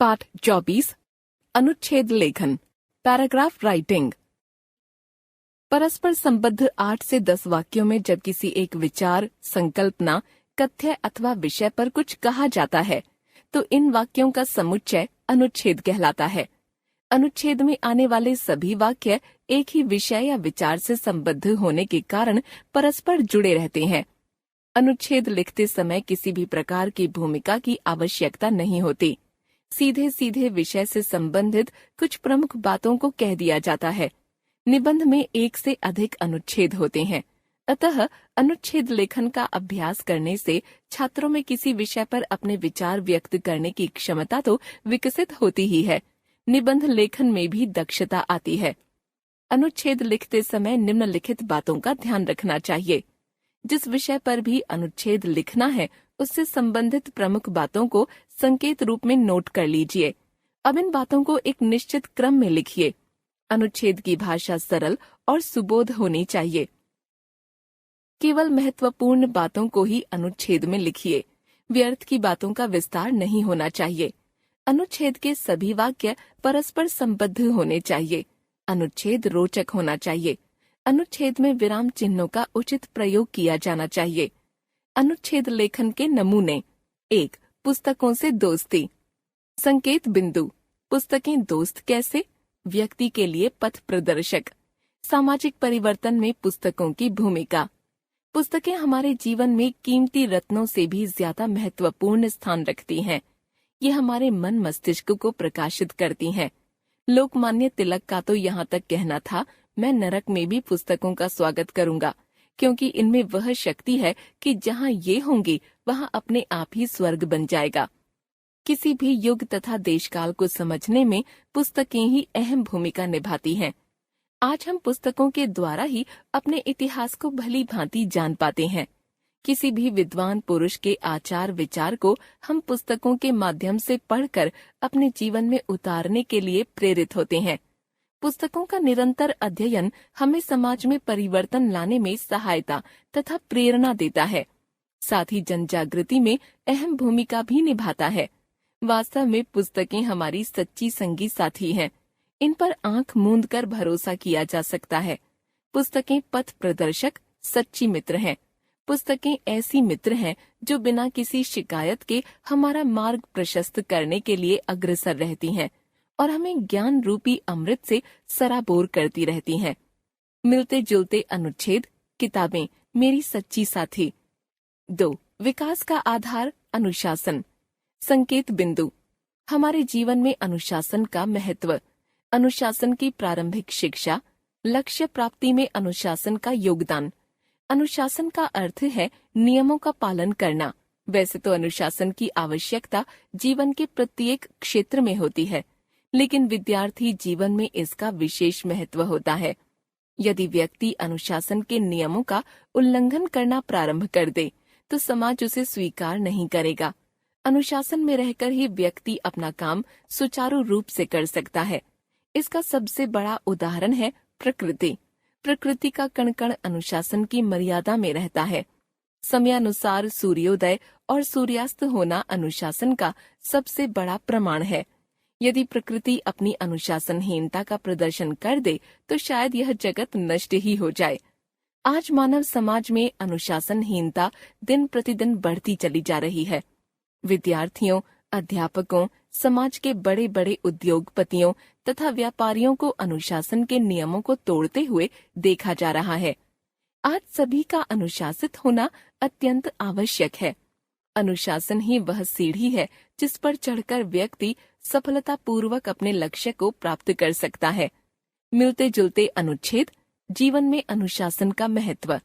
पाठ 24 अनुच्छेद लेखन पैराग्राफ राइटिंग। परस्पर संबद्ध 8 से 10 वाक्यों में जब किसी एक विचार, संकल्पना, कथ्य अथवा विषय पर कुछ कहा जाता है तो इन वाक्यों का समुच्चय अनुच्छेद कहलाता है। अनुच्छेद में आने वाले सभी वाक्य एक ही विषय या विचार से संबद्ध होने के कारण परस्पर जुड़े रहते हैं। अनुच्छेद लिखते समय किसी भी प्रकार की भूमिका की आवश्यकता नहीं होती। सीधे सीधे विषय से संबंधित कुछ प्रमुख बातों को कह दिया जाता है। निबंध में एक से अधिक अनुच्छेद होते हैं, अतः अनुच्छेद लेखन का अभ्यास करने से छात्रों में किसी विषय पर अपने विचार व्यक्त करने की क्षमता तो विकसित होती ही है, निबंध लेखन में भी दक्षता आती है। अनुच्छेद लिखते समय निम्नलिखित बातों का ध्यान रखना चाहिए। जिस विषय पर भी अनुच्छेद लिखना है उससे संबंधित प्रमुख बातों को संकेत रूप में नोट कर लीजिए। अब इन बातों को एक निश्चित क्रम में लिखिए। अनुच्छेद की भाषा सरल और सुबोध होनी चाहिए। केवल महत्वपूर्ण बातों को ही अनुच्छेद में लिखिए। व्यर्थ की बातों का विस्तार नहीं होना चाहिए। अनुच्छेद के सभी वाक्य परस्पर संबद्ध होने चाहिए। अनुच्छेद रोचक होना चाहिए। अनुच्छेद में विराम चिन्हों का उचित प्रयोग किया जाना चाहिए। अनुच्छेद लेखन के नमूने। 1. पुस्तकों से दोस्ती। संकेत बिंदु। पुस्तकें दोस्त कैसे? व्यक्ति के लिए पथ प्रदर्शक। सामाजिक परिवर्तन में पुस्तकों की भूमिका। पुस्तकें हमारे जीवन में कीमती रत्नों से भी ज्यादा महत्वपूर्ण स्थान रखती हैं। ये हमारे मन मस्तिष्क को प्रकाशित करती हैं। लोकमान्य तिलक का तो यहाँ तक कहना था, मैं नरक में भी पुस्तकों का स्वागत करूंगा, क्योंकि इनमें वह शक्ति है कि जहाँ ये होंगी वहाँ अपने आप ही स्वर्ग बन जाएगा। किसी भी युग तथा देशकाल को समझने में पुस्तकें ही अहम भूमिका निभाती हैं। आज हम पुस्तकों के द्वारा ही अपने इतिहास को भली भांति जान पाते हैं। किसी भी विद्वान पुरुष के आचार विचार को हम पुस्तकों के माध्यम से पढ़कर अपने जीवन में उतारने के लिए प्रेरित होते हैं। पुस्तकों का निरंतर अध्ययन हमें समाज में परिवर्तन लाने में सहायता तथा प्रेरणा देता है। साथ ही जनजागृति में अहम भूमिका भी निभाता है। वास्तव में पुस्तकें हमारी सच्ची संगी साथी हैं। इन पर आंख मूंद कर भरोसा किया जा सकता है। पुस्तकें पथ प्रदर्शक सच्ची मित्र हैं। पुस्तकें ऐसी मित्र हैं जो बिना किसी शिकायत के हमारा मार्ग प्रशस्त करने के लिए अग्रसर रहती हैं और हमें ज्ञान रूपी अमृत से सराबोर करती रहती हैं। मिलते जुलते अनुच्छेद, किताबें मेरी सच्ची साथी। 2. विकास का आधार अनुशासन। संकेत बिंदु। हमारे जीवन में अनुशासन का महत्व। अनुशासन की प्रारंभिक शिक्षा। लक्ष्य प्राप्ति में अनुशासन का योगदान। अनुशासन का अर्थ है नियमों का पालन करना। वैसे तो अनुशासन की आवश्यकता जीवन के प्रत्येक क्षेत्र में होती है, लेकिन विद्यार्थी जीवन में इसका विशेष महत्व होता है। यदि व्यक्ति अनुशासन के नियमों का उल्लंघन करना प्रारंभ कर दे तो समाज उसे स्वीकार नहीं करेगा। अनुशासन में रहकर ही व्यक्ति अपना काम सुचारू रूप से कर सकता है। इसका सबसे बड़ा उदाहरण है प्रकृति। प्रकृति का कण कण अनुशासन की मर्यादा में रहता है। समयानुसार सूर्योदय और सूर्यास्त होना अनुशासन का सबसे बड़ा प्रमाण है। यदि प्रकृति अपनी अनुशासनहीनता का प्रदर्शन कर दे तो शायद यह जगत नष्ट ही हो जाए। आज मानव समाज में अनुशासनहीनता दिन प्रतिदिन बढ़ती चली जा रही है। विद्यार्थियों, अध्यापकों, समाज के बड़े बड़े उद्योगपतियों तथा व्यापारियों को अनुशासन के नियमों को तोड़ते हुए देखा जा रहा है। आज सभी का अनुशासित होना अत्यंत आवश्यक है। अनुशासन ही वह सीढ़ी है जिस पर चढ़कर व्यक्ति सफलतापूर्वक अपने लक्ष्य को प्राप्त कर सकता है। मिलते जुलते अनुच्छेद, जीवन में अनुशासन का महत्व।